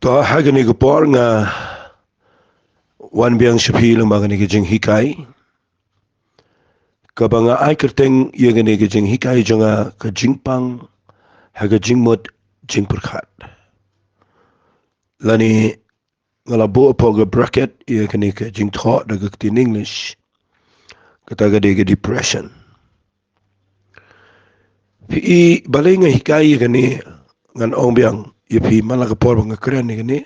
To hagani ko por nga wan biang shapi lang bagani ke jing hikai ka banga ai kerteng yagani ke jing hikai jonga ka Jingpang haga Jingmut Jingpyrkhat lani ngalabo po ga bracket yagani ke jing tho daga in English kataga de depression pi balay nga hikai yagani ngan ong biang yapi malaga por banga kren yagani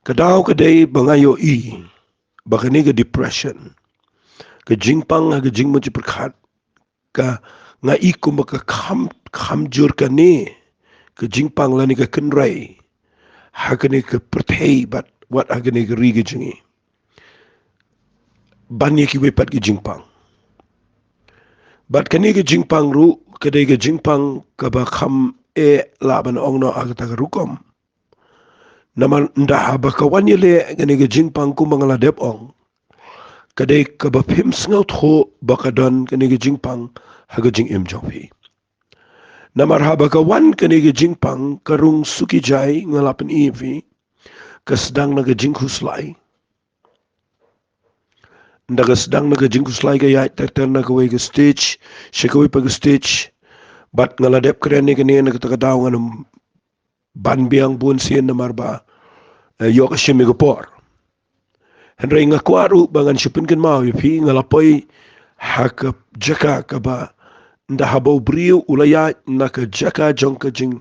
kadaw kaday bangayo bakani ga depression ka Jingpang haga Jingmut Jingpyrkhat ka nga kumaka khamjur ka ni ka Jingpang lani ka kenrai hakani ka perthei bat wat hakani ka riga jingi banya ki wepat ka Jingpang bat kani ka Jingpang ru kadai ka Jingpang ka ba kham laban ongno agata ka rukom naman ndaha ba kawan yele kani ka Jingpang kumangala dep ong kadai ka ba phim sngaw tho bakadon kani ka Jingpang haga jing imjongpi namar haba kawan kani ka Jingpang karung suki jai ngalapan ivi kasdang naga jinghuslai ndaga sedang naga jinghuslai ka yai terter naga wei ka stage shikawi pa ka stage bat ngaladep keren ni kani naga takadaw nganam ban biang bun sien namar ba yok shimi ka por Henry nga kwaru bangan shipin kan mau yapi ngalapoy haka jaka ka ba nda habau brio ulaya naka jaka jongka jing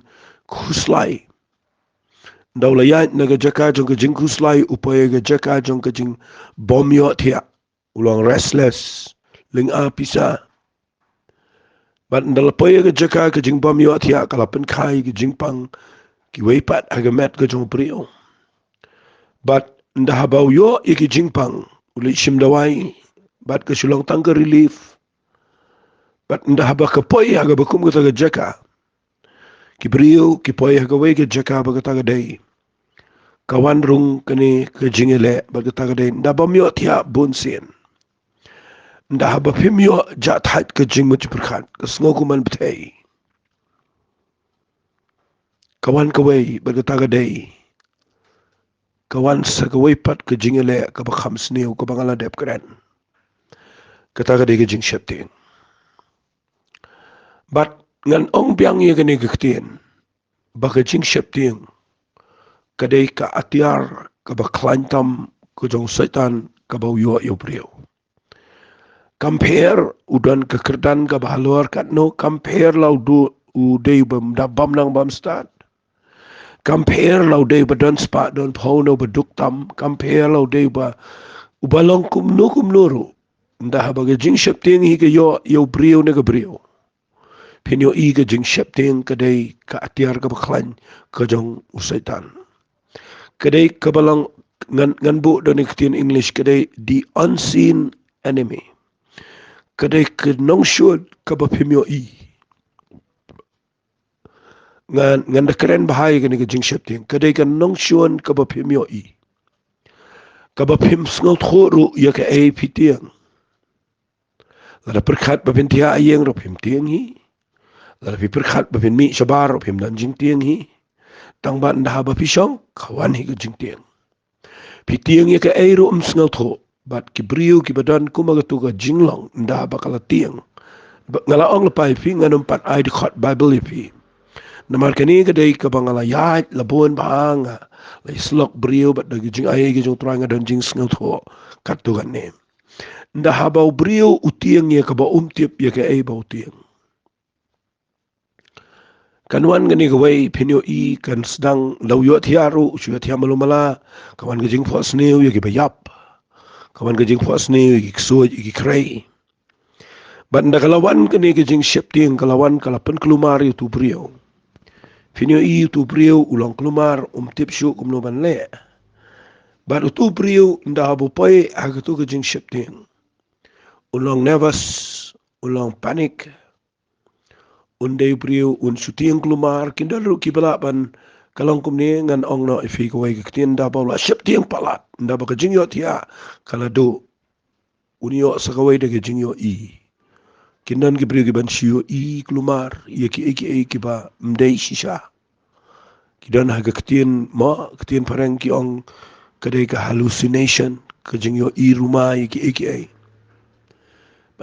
khuslai nda ulaya naka jaka jongka jing khuslai upaya ga jaka jongka jing bomyo thia ulang restless ling pisa but nda lapaya ga jaka ka jing bomyo thia kalapan khai ga Jingpang ki weipat aga met ga jong brio but nda habau yo iki Jingpang uli shimdawai bat ka sulang tangka relief but nda haba ka poi haga bakum ka taga jaka ki brio ki poi haga wei ka jaka baga taga day kawan rung kani ka jingele baga taga day nda bamyo thia bunsin nda haba pimyo jat hat ka Jingmut Jingpyrkhat ka sngokuman betay kawan ka wei baga taga day kawan sa ka wei pat ka jingele ka ba khamsniw ka bangala dep kren ka taga day ka jing shepting but ngan ong biang ye kani gaktin baka jing shepting kadai ka atiar ka ba klantam ko jong setan ka ba yo brio compare udan ka kerdan ka ba halwar kat no compare lau du udei bam da bam nang bam start compare lau dei ba don spa don phono ba duktam compare lau dei ba ubalong kum nuru nda ba jing shepting hi ka yo brio ne ka brio Pinyo ka jing shepting kadai ka atiar ka baklan ka jong usaitan. Kadai ka balang ngan bu dan ikhtian English kadai the unseen enemy. Kadai ka nong syud ka ba pinyo ngan da keren bahaya ka ni ka jing shepting kadai ka nong syud ka ba pinyo ka ba pim sngaw thoro ya ka pitiang. Lada perkhat ba pintia ayeng ro pim tiang hi. Lalu Jingpyrkhat bapin mi sabar pim dan jing tiang hi tang ban dah ba pisong kawan hi ka jing tiang pi tiang ye ka ro sngal tho bat ki brio ki badan kuma tu ka jinglong dah ba kala tiang ngala ong lepai pi nganum pat ai di khot bible pi namar kani ka dei ka bangala ya labon banga la slok brio bat da jing ai ki jong tranga dan jing sngal tho kat tu kan ne dah ba brio utiang ye ka ba tiap ye ka ba utiang Kanuan gani gawai pinyo kan sedang lau yo tiaru suya tia malumala kawan gajing fos new ya bayap kawan gajing fos new ya ksuj ya krei banda kalawan gani gajing shepting kalawan kalapan kelumar tu brio pinyo tu brio ulang kelumar tip syu kumnuban le baru tu brio nda habu pai agatu gajing shepting ulang nervous ulang panik undai brio syuting kelumar kindaru kibalapan kalong kumni ngan ong no ifi ko wai kitin da ba ship tiang palat nda ba ka jingyo tia kala do unio sa ka wai de ka jingyo kindan ki brio ki ban shiyo kelumar ye ki ba mdei shisha Kidan haga ketien parang ki ong kadai ka hallucination ke jing yo I rumah ki AKA.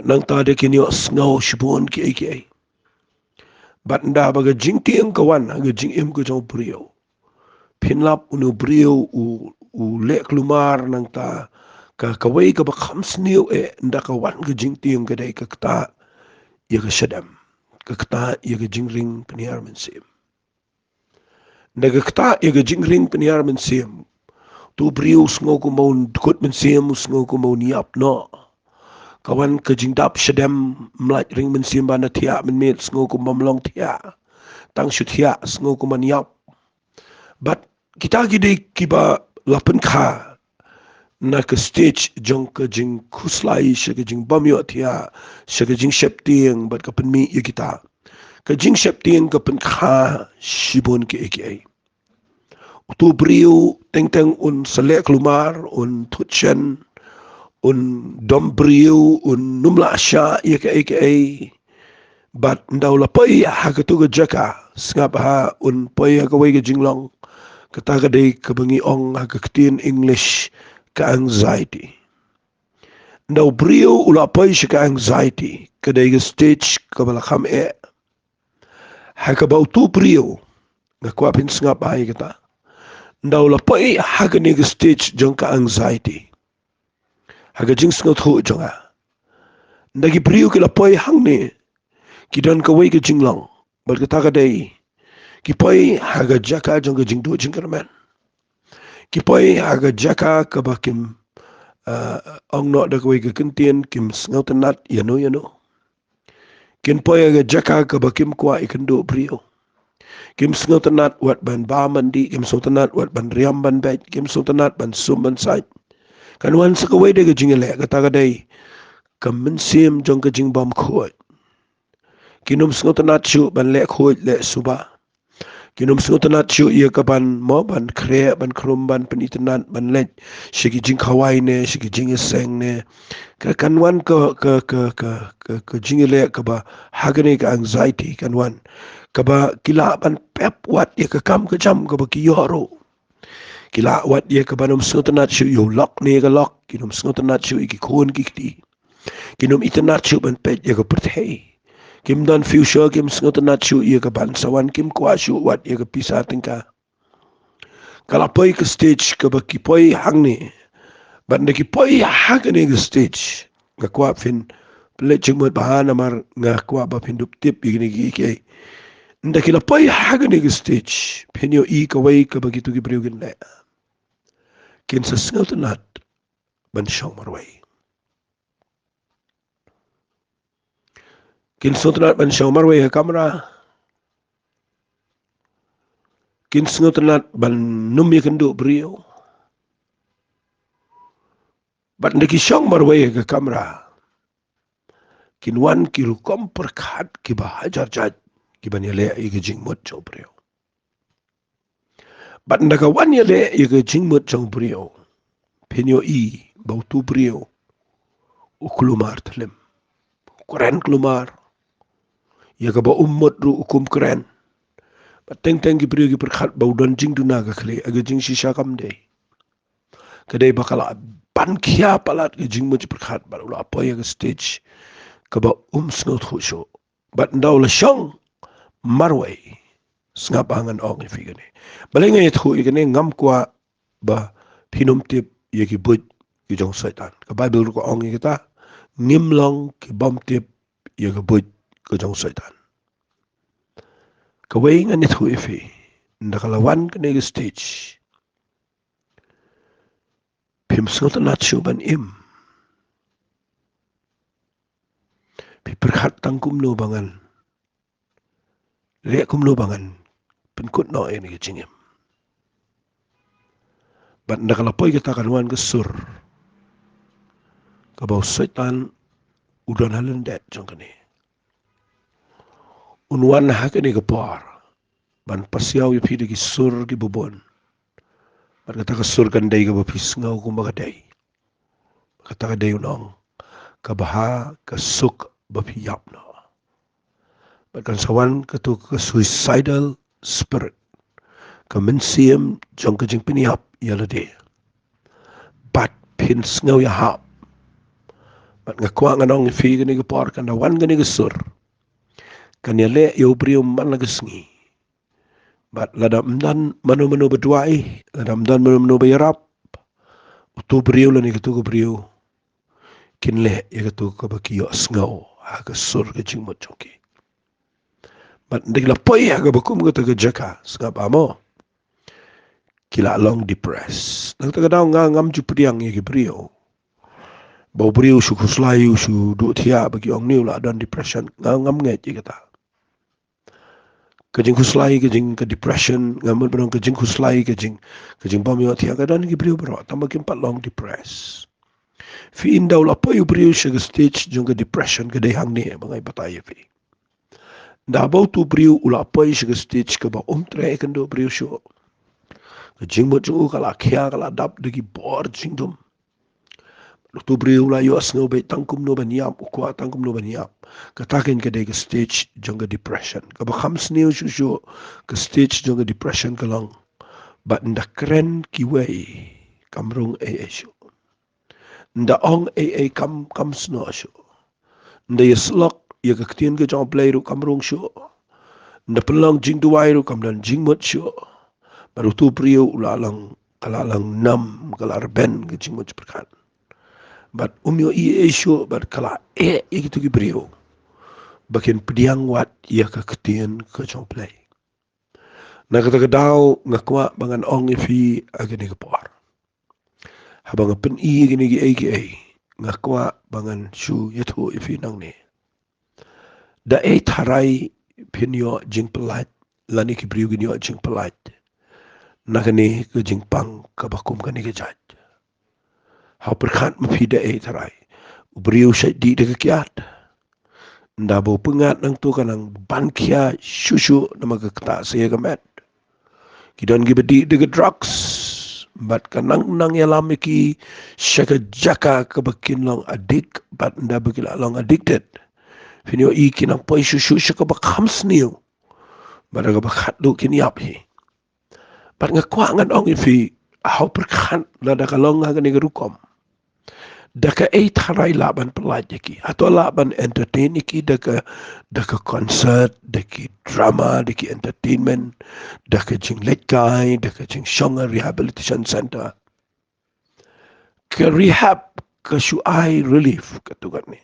Nang ta de kini yo ngau shibon ki AKA. Bat nda baga jing tiang kawan haga jing im ko jong brio. Pinlap unu brio u lek lumar nang ta ka kawai ka bakam sniu nda kawan ka jing tiang kadai ka kta ya ka shadam. Ka kta ya ka jing ring peniar mensim. Nda ka kta ya ka jing ring peniar mensim. Tu brio sngo ko mau dukut mensim sngo ko mau niap no. Kawan ke jingdap shadam mlaj ring mensim bana tia menmet sngo ko mamlong tia. Tang shut tia sngo ko maniap. But kita gide kiba lapan kha na ke stage jong ke jing kuslai she ke jing bamyo tia she ke jing sheptieng but kapen mi ye kita. Ke jing sheptieng kapen kha shibon ke AKA. Tu brio teng un selek lumar un tutchen un dombrio un numla asya ye ke AKA. But ndau la pai ha ke tu ke jaka ngap ha un pai ha ke wei ke jinglong kata kadai kebengi ong ha ke ketin English ke anxiety. Ndau brio ula pai she ke anxiety kadai ke stage ke balakam ha ke bau tu brio ngakwapin ngap ai kata. Ndau la pai ha ke ni ke stage jong ke anxiety. Ha ke jing sngot hu jonga. Ndagi brio ke la pai hang ni kidan ka wei ke jinglang. Bal kata kadai ki pai ha ke jaka jong ke jingdu jingkerman. Ki pai ha ke jaka ke bakim ong no da kwe ke kentien kim snautanat yano. Kin pai ha ke jaka ke bakim kwa ikendo brio. Kim snautanat wat ban ba mandi, kim snautanat wat ban riam ban bet, kim snautanat ban sum ban sait. Kan wan sa kawai de ke jingele kata kadai kam mensim jong ke jingbam khot. Kinum snautanat chu ban lek khot le suba. Kinum snautanat chu ia ka ban mo ban kre ban krum ban penitenat ban lek shiki jing khawai ne shiki jing seng ne kanwan ke jingile ke ba hagane ke anxiety kanwan ke ba kila ban pep wat ye ke kam ke jam ke ba ki yoro kila wat ye ke banum snautanat chu yo lok ne ke lok kinum snautanat chu ki khon ki ti kinum itanat chu ban pet ye ke perthei kim dan future kim snautanat chu ye ke ban sawan kim kwa chu wat ye ke pisa tingka kalapai ke stage ke ba ki poi hang ni ban de ki poi hagane ke stage ngakwa fin pele Jingmut bahana mar ngakwa ba pindup tip igini ki ndakila pai hagane ke stage penyo I kawai ka begitu ki briugin le kin sa snautanat ban shong marwai kin snautanat ban shong marwai ha kamera kin snautanat ban numi kendo brio bat ndaki shong marwai ha kamera kin wan kilu Jingpyrkhat ki bahajar jaj ki ban yale ige Jingmut chong brio bat ndaka wan yale ige Jingmut chong brio penyo I bautu brio uklumar thlem keren klumar ya ka ba ummot ru ukum keren ba teng ki brio ki perkhat baudan jing duna ka khle aga jing shisha kam de kadai bakala ban khia palat ki jing mo perkhat ba ula apa ya stage ka ba snot khusho bat ndaw la shang marwai snap angan ong figane balenga ye thu igane ngam kwa ba phinum tip ye ki but ki jong saitan ka bible ko ong kita ngimlong ki bom tip ye ka but ko jong saitan kawai nga ni thu ifi ndakalawan ka nega stage pim snot na chuban im pi perkhat tangkum no bangan le kum no bangan penkut no ini ke jingim bat ndakalapoi kita kanwan ke sur ka bau saitan udan halen det jong kani unwan hakani ke par ban pasiau yu pi ki sur ki bubon bat kata ke sur kan dai ka bapis ngau kum bakadai kata ka dai unong ka baha ka suk bapi yap no bat kan sawan ka tu ka suicidal spirit ka mensiam jong ka jing piniap yalade bat pin sngaw ya hap bat nga kwa nga nong fi gani ga por kan wan gani ga sur kan ya le yo brio man la gasngi bat ladam dan manu berduai ladam dan manu bayarap tu brio la ni ga tu brio kin le ya ga tu ka bakiyo sngaw ha ga sur ga jingmut jongki bat ndigla poi ha ga bakum ga ta ga jaka sngap amo kila long depress nang ta ga daw nga ngam ju priang ya gi brio bau brio su kuslayu su du thia bagi ong niu la dan depression nga ngam nge ji kata kajing kuslai kajing ke depression ngamul benong kajing kuslai kajing bom yo thia ka dan gi brio bro tambah kim pat long depress fi indaw la po yu brio shi stage jong ke depression ke dei hang ni bangai batai fi da bau tu brio ula po shi stage ke ba tre kan do brio shu kajing mo ju kala khia kala dap de gi bor jingdum tu brio la yo asno be tangkum no baniam ukwa tangkum no baniam katakin ke dei stage jong ke depression ka ba kham sneu shu ke stage jong ke depression kalang ba nda kren ki wei kamrung shu nda ong kam sno shu nda yeslok ye ka ktien ke jong play ru kamrung shu nda pelong jing duai ru kam dan jingmut shu baru tu brio ulalang kalalang nam kalar ben ke jingmut perkat bat umyo shu bat kala gitu ki brio bakin pediang wat ia ka ketien ke jong play na kata kedau ngakwa bangan ong fi agani ke por habang pen gini gi ngakwa bangan shu yetu ifi nang ne da tharai pinyo jingpelat lani ki brio ginyo jingpelat nakani ke jingpang ka bakum kani ke jaj ha perkhat mapi da tharai brio syai di de kiat nda bo pengat nang tu kanang bankia shushu nama ke kata saya kemet kidan gi bedi de drugs bat kanang nang yalam ki syaka jaka ke bakin long adik bat nda bagila long addicted finyo kinang poi shushu syaka bakham sniu badaga bakhat du kin yap hi bat ngakwa ngan ong fi hau perkhat lada kalong ngani rukom daka tharai laban pelaj ki atau laban entertain ki daka concert daki drama daki entertainment daka jing lekai daka jing shonga rehabilitation center ke rehab ke shuai relief katukan ni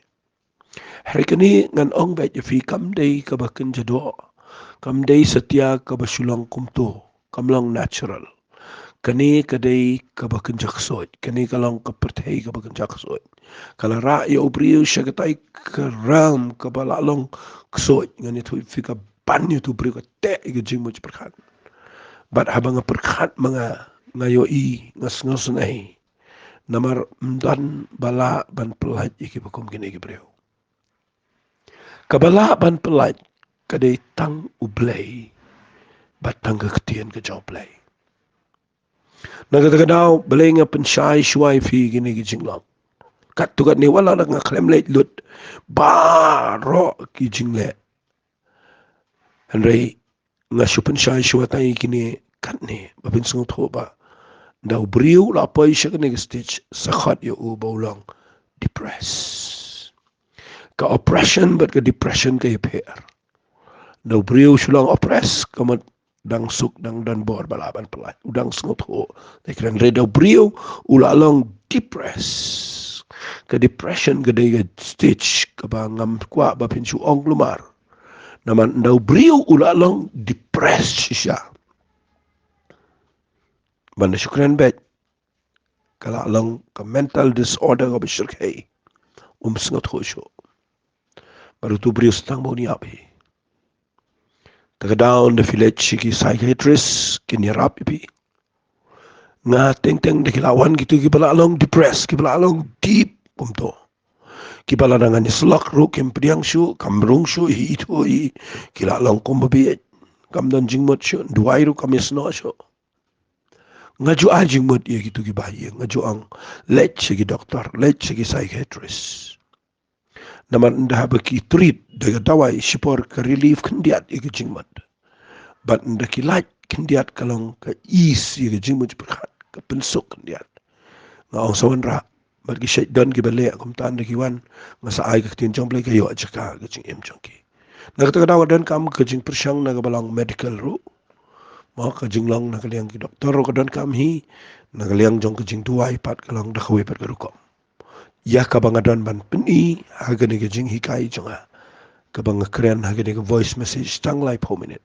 hari kini ngan ong baik fi kam dei ka bakin jado kam dei setia ka basulang kumto kamlang natural kani kadai ka bakin jaksoj kani kalong ka perthai ka bakin jaksoj kala ra ya ubriu syagatai ka ram ka balalong ksoj ngani tu fika ban tu bri ka te ga jingmut perkhat bat habang perkhat mga ngayo ngas ngai namar mdan bala ban pelaj iki bakum kini ki breu kabala ban pelaj kadai tang ublei batang ka ketien ka joblei Nagadagadaw, balay nga pensyay shuay fi gini gijinglang. Kat tukat ni wala na nga klemlet lut. Baro gijingle. Henry, nga shu pensyay shuay tayo gini kat ni. Babinsungot ho ba? Daw briw la pay siya gini stitch sakhat yu ubawlang depress. Ka oppression but ka depression kayo pair. Daw briw siya lang oppress kamat dang suk dang dan bor balaban pelat udang sengot ho dekran redo brio ulalong depress ke depression ke de stage ke bangam kwa ba pinsu ong lumar naman daw brio ulalong depress siya man syukran bet kala long ke mental disorder ko bisyurkai sengot ho syo baru tu brio stang mo ni api Tagadaon na village ki psychiatrist kinirap ipi. Nga teng-teng na kilawan gitu kibala along depressed, kibala along deep umto. Kibala na nga nislak ro kimpiyang syu, kamrung syu, hito hi, kila along kumbabiyet. Kamdan jingmut syu, duway ro kamisno syu. Nga jo a jingmut iya gitu kibayi, nga jo ang let siya ki doktor, let siya ki psychiatrist. Naman nda baki treat daga dawai sipor ka relief kandiat ika jingmat. But nda ki like kendiat kalong ka is ye Jingmut Jingpyrkhat ka pensuk kendiat ngau sawan ra bagi syaitan ki bale kum tan ki wan ngasa ai ka tin jong play ka yo jaka ka jing em jong ki na ka daw dan kam ka jing persyang na ka balang medical ru ma ka jing long na ka liang ki doktor ka dan kam hi na ka liang jong ka jing tuai pat kalong da khwe pat ka ru ko ya ka bangadan ban peni ha ga ni ka jing hikai jonga ka bang kren ha ga ni ka voice message tang lai po minute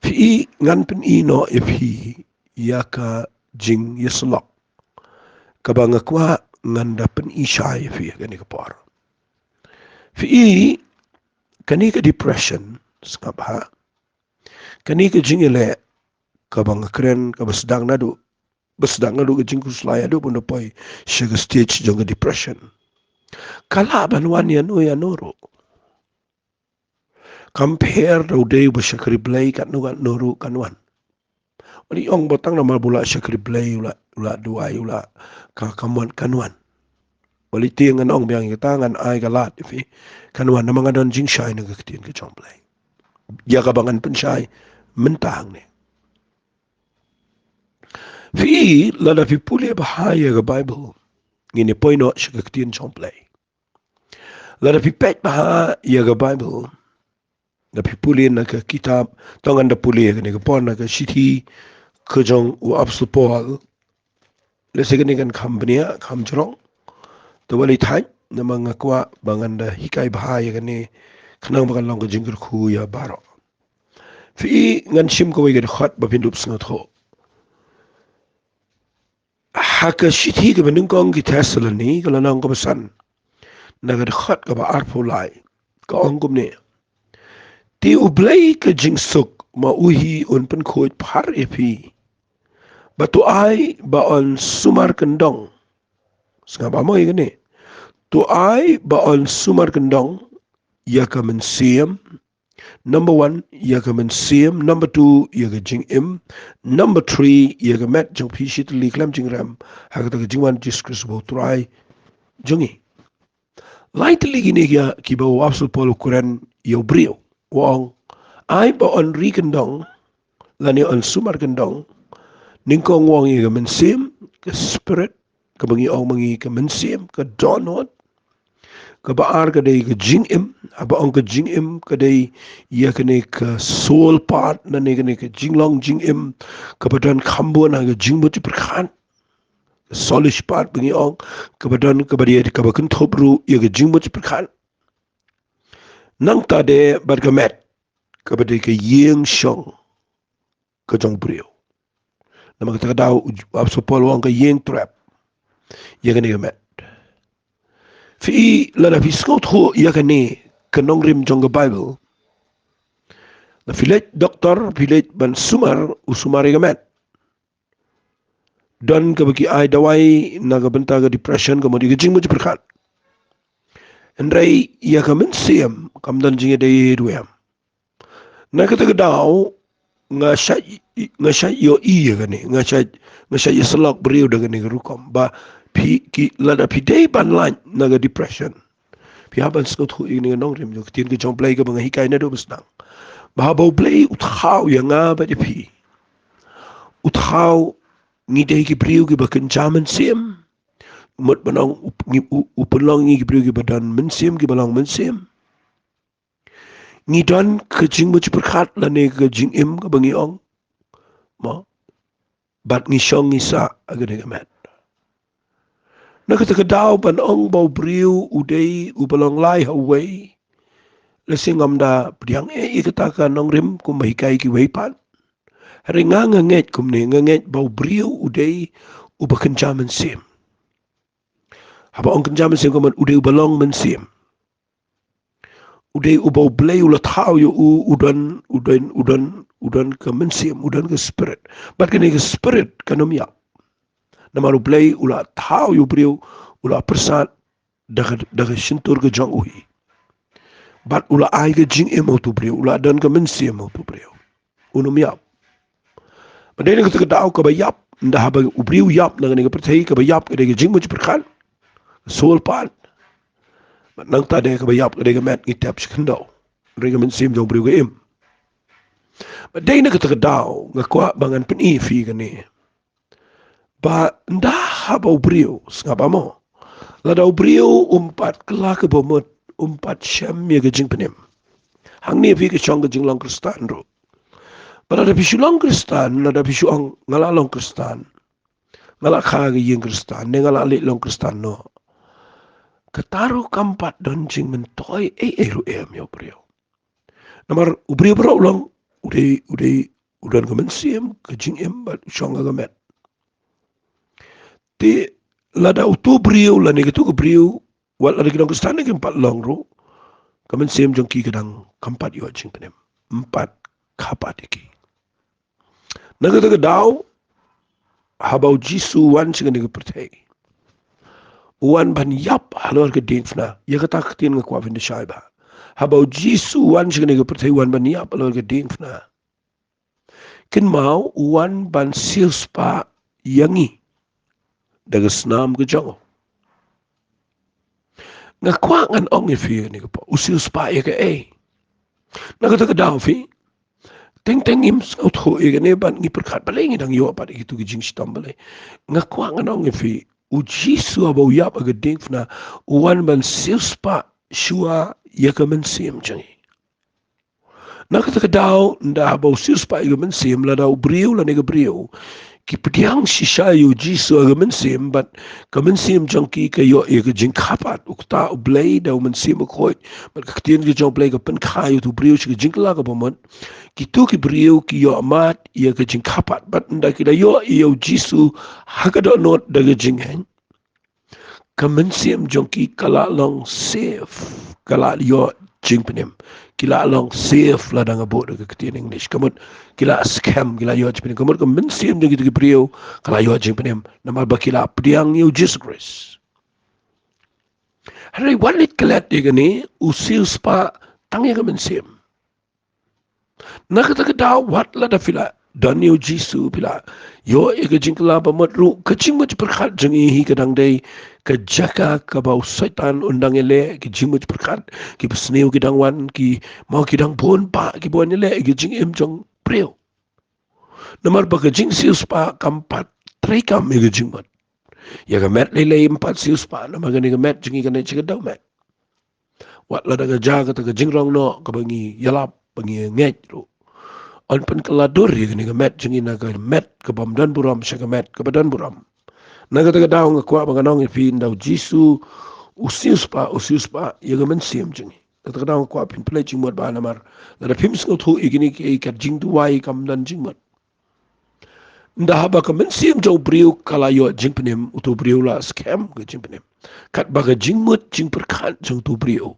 fi ngan peni no if hi ya ka jing yeslok kabang kwa nganda pen ishay fi gani ka par fi kani ka depression skabha kani ka jingile kabang kren ka basdang nadu ka jingku slaya do puno poi sugar stage jonga depression kala banwan ya no ya noro compare do day ba shakri blay kat no noro kanwan wani ong botang na mabula shakri blay ula duai ula ka kamwan kanwan wali tiang ong biang kita ngan ai galat ifi kanwan na mga don jing shai na kaktiin ka chomplay ya kabangan pun shai mentang ni fi lada fi puli bahaya ka bible ngini poino siya kaktiin chomplay lada fi pet bahaya ka bible na fi puli na ka kitab tongan da puli ka ni ka pon na ka shiti ka jong u apsul paul lesa ka ni kan kambania kamjrong to wali thai na mga kwa bangan da hikai bahaya ka ni kanang bakan long ka jingkir khu ya baro fi ngan sim ko wege khat ba pindup sngot ho haka shithi ke benung kong ki Thessaloni kala nang ko basan nagar khat ka ba arpo lai ka ongum ne ti ublay ka jingsuk ma uhi un pen khoj phar epi batu ai ba on sumar kendong snga ba mo ne tu ai ba on sumar kendong ya ka men siam Number 1, yaga men siem. Number 2, yaga jing im. Number 3, yaga met jong pishit li klam jing ram. Haga taga jing wan jis kris bo try jongi. Light li gini ya kiba wapsul polo kuren yo brio. Wong ai ba on ri kendong lani on sumar kendong. Ningkong wong yaga men siem ke spirit ka bangi ong mangi ka men siem ka donot ka baar ka day ka jing im aba ong ka jing im ka day ya ka ne ka soul part na ne ka ne ka jing long jing im ka badan kambo na ka Jingmut Jingpyrkhat ka solish part bangi ong ka badan ka bari ka bakan thopru ya ka Jingmut Jingpyrkhat nang ta de bar ka met ka bade ka yeng shong ka jong brio na magta ka daw apso pol wong ka yeng trap ya ka ne ka met fi lada fi skot ho yakane kanong rim jong bible na filet doktor filet ban sumar usumari gamet don ka bagi ai dawai na ga benta ga depression ka modi ga Jingmut Jingpyrkhat endrai ya ka men siam kam dan jinge dai duam na ka ta daw nga sha yo i ga ne nga sha islok brio daga ne rukom ba pi ki lada pi dai ban lan na ga depression pi haban skot hu ini nong rim jo tin ke jong play ka bang hikai na do besnang ba bo play uthaw ya nga ba de pi uthaw ngi dei ki brio ki ba kan jaman sim mot banong upulong ngi brio ki badan men sim ki balang men sim ngi don ke Jingmut Jingpyrkhat la ne ka jing im ka bangi ong ma bat ngi shong ngi sa aga de met nakata daw ban ong bau brio udei ubalong lai hawai lesing amda priang ikata ka nong rim kum mahikai ki weipan ringa nganget kum ne nganget bau brio udei ubakan jaman sim haba ong kan jaman sim kaman udei ubalong men sim udei ubau blay ula tau yo udan ka men sim udan ka spirit bat kene ka spirit kanom ya namaru blay ula tau yo brio ula persat daga shintur ka jong uhi bat ula ai ka jing emo tu brio ula dan ka men sim emo tu brio unom ya padene ka daw ka bayap nda haba ubriu yap na nga percaya ka bayap ka de Jingmut Jingpyrkhat soul pan nang ta de ka bayap ka de met ngitap skendo re ka men sim jong briu ka im Day na katagadaw, nga kwa bangan panifi gani. Ba, ndah habaw brio, nga ba mo? Ladaw brio umpat kelaka bomot, umpat syam ya gajing penim. Hang ni fi ke chong gajing long kristan ro. Pada ada pisu long kristan, ada pisu ang ngala long kristan. Ngala kha ge yeng kristan, ne ngala lit long kristan no. Kataru kampat don jing mentoy ru yo brio. Namar ubrio bro long udan gamen siem gajing bat chong gamet. Ti lada utu brio la ne gitu brio wat lada gidang kristan ne empat long ro. Kamen siem jong ki kadang kampat yo jing penem. Empat kapat iki. Naga daw habau jisu wan sing ne pertai. Wan ban yap halor ke dinfna. Ya kata ketin ngakwa vinde shaiba. Habau jisu wan sing ne pertai wan ban yap halor ke dinfna. Kin mau wan ban silspa yangi daga snam ke jango. Ngakwa ngan ong ifi ne ko usil spa ya ke Naga daw fi Teng im out ho ne ban ngi perkhat baleng dang yo pa gitu gi jing stam bale ngakwa nganong fi uji su abo yap aga dingfna wan ban silspa shua yakamen sim jangi nakata daw nda abo silspa yakamen sim la daw brio la nega brio ki pediang shisha yu ji su aga men sim but kamen sim jangki ka yo e ga jing khapat ukta blade daw men sim ko but ka tien gi jong blade ka pen khayu tu brio shi jing la ka bomon ki tu ki brio ki yo amat ya ga jing khapat but nda ki da yo jisu haga do not da ga jing hen kamen sim jangki kala long safe kala yo jing penem kila long safe la danga bo daga ketin English kamut kila scam kila yo jing kamut kam mensim jeng gitu brio kala yo jing penem nama bakila pediang yo Jesus Christ hari walit kelat diga ni usil spa tangi ka mensim nakata daw wat la da fila dan yo jisu pila yo e ka jing kala ba matru ka jing mo perkhat jeng hi kadang dai ka jaka ka bau setan undang ele ki jing mo perkhat ki besneu ki dangwan ki mau ki dang bon pa ki bon ele ki jing em jong preo namar ba ka jing sius pa kampat tre kam me ka jing mat ya ka met lele empat sius pa namar ka ni ka met jing ka ne chika daw met wat la da ka jaga ta ka jing rong no ka bangi yalap bangi nget ro on pen kaladur ya ni ka met jing ina ka met ka bam dan buram sa ka met ka badan buram naga taga daw nga kwa mga nong ifin daw jisu usius pa ya ka men siem jing taga daw nga kwa pin play jing mat ba namar la da pims ngot hu igini ki ka jing duwai kam dan jing mat nda haba ka men siem jaw brio kala yo jing penem utu brio la scam ka jing penem kat ba ka jing mut jing perkhat jang tu brio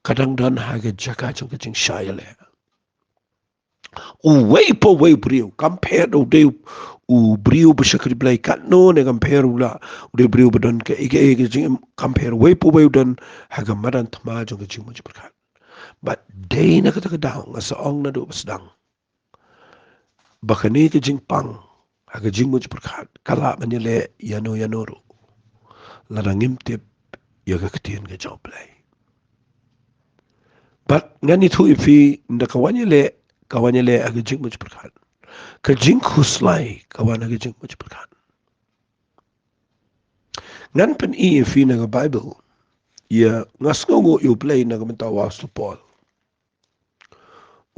kadang dan ha ka jaka jang ka jing shayale way brio compare do de u brio besyakri blai kat no ne compare ula de brio bedon ke ike jing compare way don haga madan thma jong ke jing mo perkhat but day na kata daw nga sa ong na do basdang bakani ke Jingpang haga jing mo perkhat kala manile yano ro larangim tip yaga ketien ke job play but ngani thu ifi nda kawanyele aga jing mo perkhat ka jing khuslai kawana aga jing mo perkhat ngan pen ifi na Bible ya ngasngo yo play na mentawa su Paul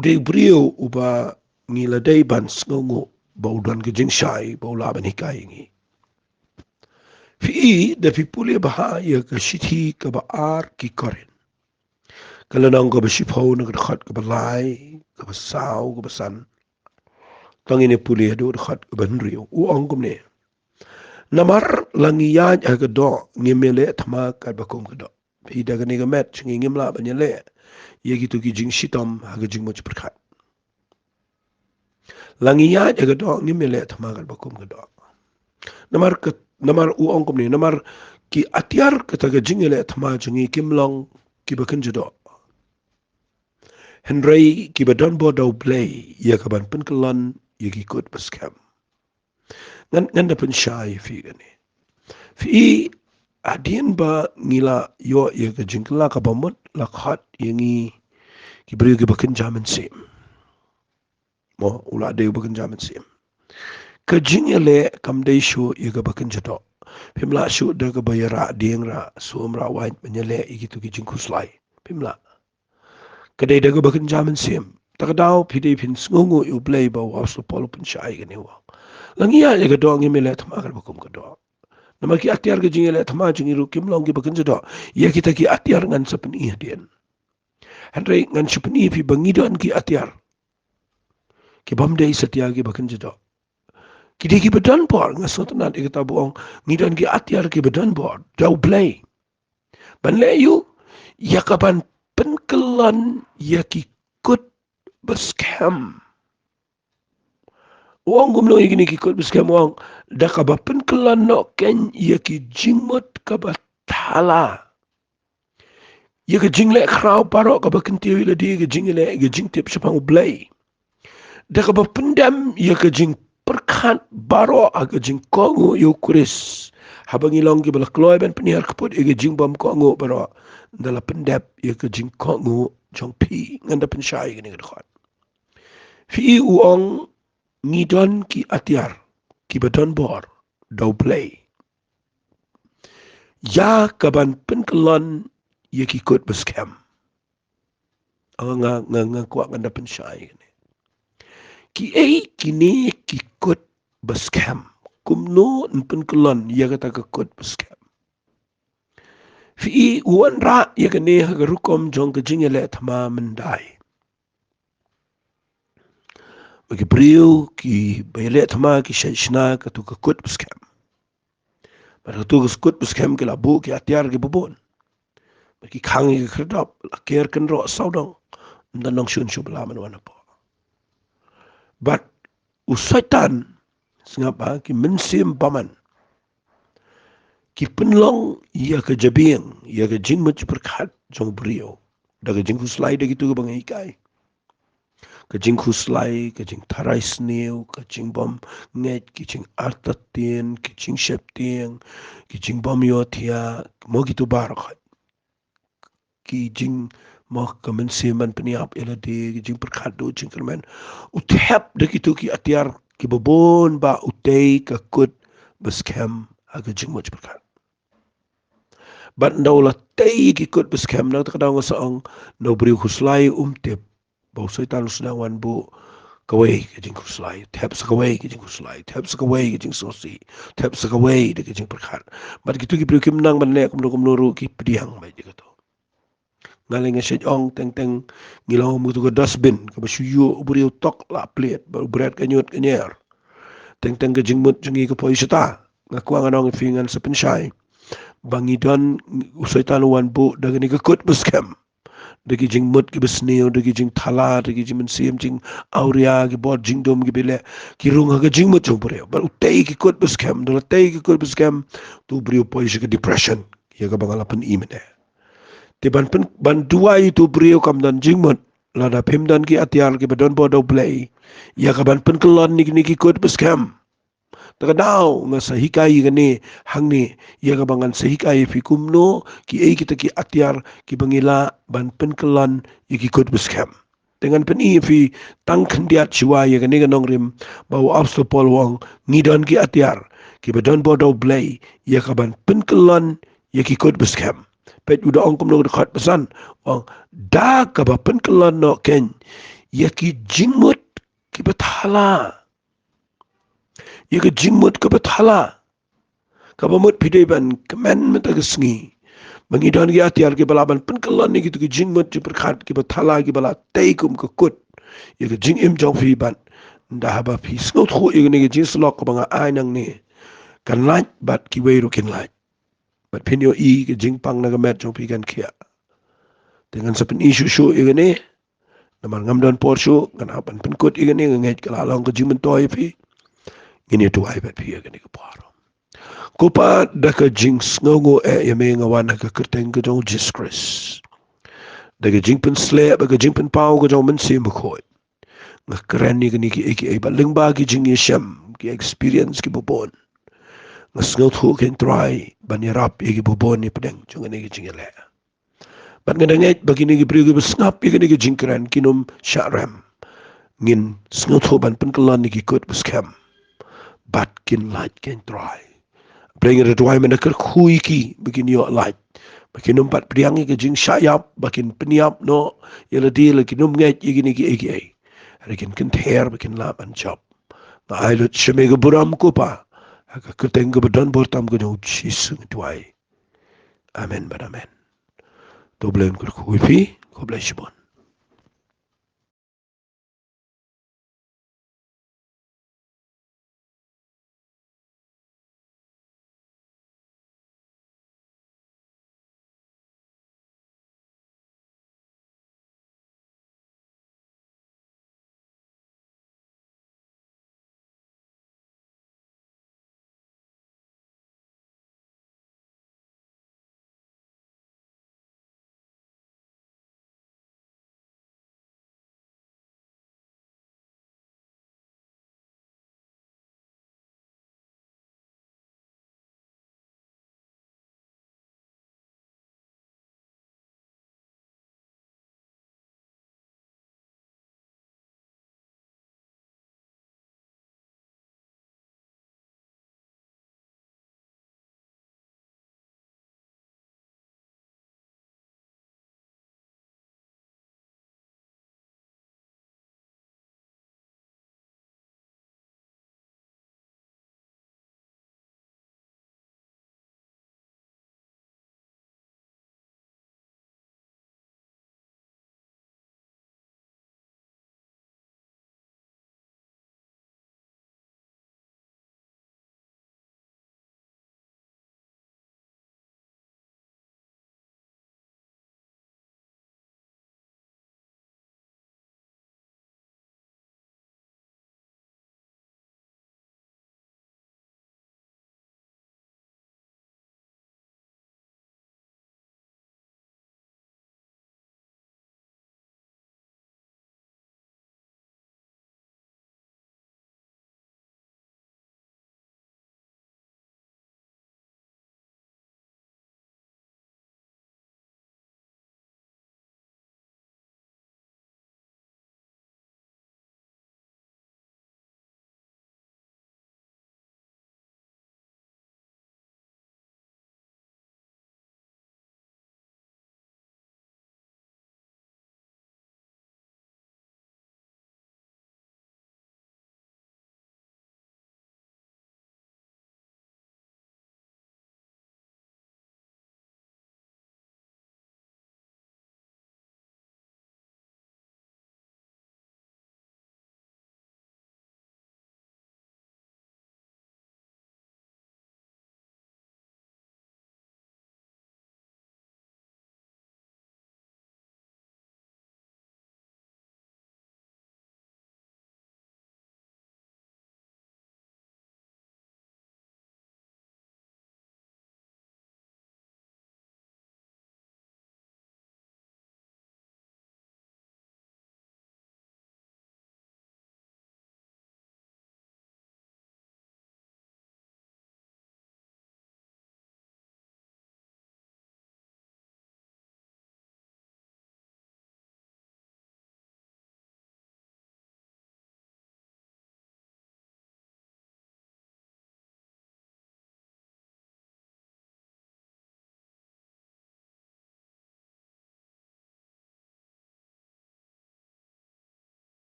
ude brio uba ngila day ban sngo baudan ke jing shai baula ban hikai ngi fi da fi pule baha ya ka shithi ka ba ar ki koren kala nang ko ba shipho na ka khat ka ba lai ka ba sao ka ba san tangine pule do khat ka ban rio u ongum ne namar langiya ka do ngimele thama ka ba kum ka do fi da ga ni ga met ngi ngimla ban le ye gitu ki jing shitam ha ga jing mo perkhat langiya ga do ngimele thama ka ba kum ka do namar u ongkom ni namar ki atiar kata ga jingele thama jungi kimlong ki bakin jado henry ki badan bo daw play ya ka ban penkelan ya ki kut baskam ngan da pen shy fi gani fi adien ba ngila yo ya ka jingla ka bamut la khat yangi ki brio ki bakin jaman sim ula de bakan jaman sim ka jingele kam dei shu iga bakan jado pimla shu da ga bayara diengra sumra wain penyele igitu ki jingkuslai pimla kadai da ga bakan jaman sim takadaw pide pin ngungu yu play ba wasu polo pun shai gani wa langia ya ga dong imele thama gar bakum ka do nama ki atiar ga jingele thama jingiru kim long ki bakan jado ya kita ki atiar ngan sapni hadien Henry ngan sapni pi bangidan ki atiar ki bamdei setia ki bakan jado Kidi ki bedan bor ngasotna de kita buong ngidan ki atiar ki bedan bor jau play ban le yu ya kapan penkelan ya ki kut bescam wong gumno igini ki kut bescam wong da ka ba penkelan no ken ya ki jingmut ka ba thala ya ka jingle kraw paro ka ba kenti ila di ka jingle ka jingtip sepang play da ka ba pendam ya ka Jingpyrkhat baro aga jingkongu yu kuris habang ilong ki bala kloy ben penihar kaput iga jingbam kongu baro dala pendap ya ka jingkongu jong pi nganda pensyai gini kadakot fi uong ngidon ki atiar ki badon bor dau play ya kaban penkelon ya ki kut beskem nga kuat nganda pensyai gini ki kini ki kut beskem kumno npen kelon ya kata ke kut beskem fi uan ra ya kene ha rukom jong ke jingele thama mendai bagi brio ki bele thama ki shishna ka tu ke kut beskem bar tu ke kut beskem ke labu ki atiar ki bubon bagi khang ki kredap la ker ken ro saudong ndanong shun shubla man wana po but usaitan singapa ki mensim paman ki penlong ia ke jabing ia ke Jingpyrkhat jong brio daga jingkuslai da gitu ke bangai kai ke jingkuslai ke jing tarai sneu ke jingbom nget ki jing artatien ki jing sheptien ki jingbom yotia mo gitu barakhat ki jing mo kamen seman peniap elade ki Jingpyrkhat do jingkermen uthap da gitu ki atiar ki bobon ba utei ka kut beskem aga Jingpyrkhat But daw la tay kikot beskem na takadaw nga saang no brio kuslay umtip baw soy talo sudangan bu kaway kajing kuslay tap sa kaway kajing kuslay tap sa kaway kajing sosi tap sa kaway de kajing Jingpyrkhat but gitu ki brio kim nang manle kumno ki pediang ba jika to ngaling nga ong teng ngilaw mo to dustbin ka basuyo brio tok la plate ba bread kanyot kanyer teng ka Jingmut jungi ka poisita ngakuang anong fingan sa pensyay Bangidon usai taluan bu daga ni kekut beskem dagi Jingmut ki besneo dagi jing thala dagi jing mensiam jing auria ki bot jing dom ki bele ki runga ka Jingmut jong brio bar utei ki kut beskem dala tei ki kut beskem tu brio poi ke depression ya ka bangalapan imene ti ban dua itu brio kam dan Jingmut lada pimdan ki atiar ki badon bodo play ya ka ban pen kelon ni ki kut beskem Takadaw nga sa hikay gani hangni iya ka bangan sa hikay fi kumno ki ay kita ki atyar ki bangila ban penkelan iki kut beskem. Dengan peni fi tangkandiat siwa iya gani ganong rim bawa absto polwang ngidon ki atyar ki badon bodo blay iya ka ban penkelan iki kut beskem. Pet udah ongkom no dekat pesan wang da ka ba penkelan no ken iya ki Jingmut ki bethala ia ke Jingmut ke bethala kabamut pideban kemen metagesngi mangidon ki atiar ki balaban penkelan ni gitu ki Jingmut Jingpyrkhat ki bethala ki bala teikum ke kut ia ke jingim jong fi ban nda haba fi snot khu ia ni ki jingslok ko banga ainang ni kan lait bat ki weiru kin lait bat pinyo i ki Jingpang na gamet jong pi kan kia dengan sepen isu syu ia ni naman ngamdon por syu kan apan penkut ia ni nget kalalong ke Jingmut toy fi ini tu ai bat pia gani kaparo kupa daka jing sngongo yame ngawan ka kerteng ka jong jiskris daga jingpen sle ba ka jingpen pau ka jong mensi mkhoi nga keren ni gani ki eki ba lingba ki jing yesham ki experience ki bobon nga sngot hu ken try ban yarap eki bobon ni pedeng jong ni ki jingele bat nga danget bagi ni ki priyo ki besngap ki gani ki jingkren kinum syaram ngin sngo ban pen kelon ni ki kut scam bat kin light ken try bring it to men ker khui ki bikin yo light bakin umpat priang ke jing syayap bakin peniap no yela deal ki num ngai igini ki egi rekin ken ther bakin la ban chop na ailut sheme ge buram ko pa ka keteng ge bedan bortam ge no chis tuai amen bad amen to blame ker khui pi ko bless you